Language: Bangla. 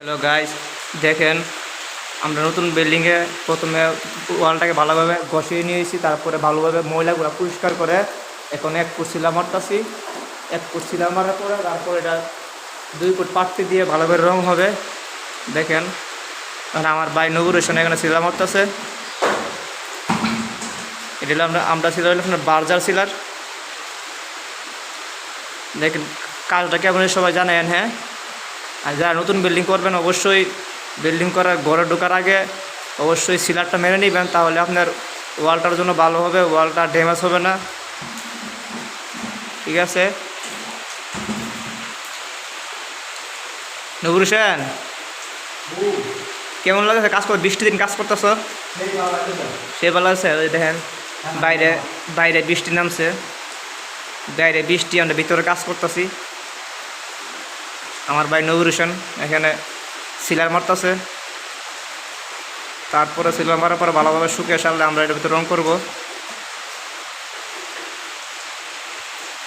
হ্যালো গাইস, দেখেন আমরা নতুন বিল্ডিংয়ে প্রথমে ওয়ালটাকে ভালোভাবে ঘষিয়ে নিয়েছি, তারপরে ভালোভাবে ময়লাগুলো পরিষ্কার করে এখন 1 ফুট শিলা মারতেছি। 1 ফুট শিলা মারার পরে তারপরে এটা 2 ফুট পাট্টি দিয়ে ভালোভাবে রং হবে। দেখেন আর আমার ভাই নবুর হোসেন এখানে শিলা মারতেছে। এটা হলো আমরা শিলা হলো বার্জার শিলার। দেখেন কাজটা কেমন সবাই জানেন। হ্যাঁ, আর যারা নতুন বিল্ডিং করবেন অবশ্যই বিল্ডিং করার ঘরে ঢোকার আগে অবশ্যই সিলারটা মেরে নেবেন, তাহলে আপনার ওয়ালটার জন্য ভালো হবে, ওয়ালটা ড্যামেজ হবে না। ঠিক আছে নবুর হোসেন, কেমন লাগছে কাজ করে? বৃষ্টি দিন কাজ করতেছ? সে ভালো আছে। ওই দেখেন বাইরে বাইরে বৃষ্টি নামছে, বাইরে বৃষ্টি, আমরা ভিতরে কাজ করতেছি। আমার ভাই নবুর হোসেন এখানে সিলার মারতেছে। তারপরে সিলার মারার পরে ভালোভাবে শুকিয়ে সারলে আমরা এটার ভিতরে রং করবো।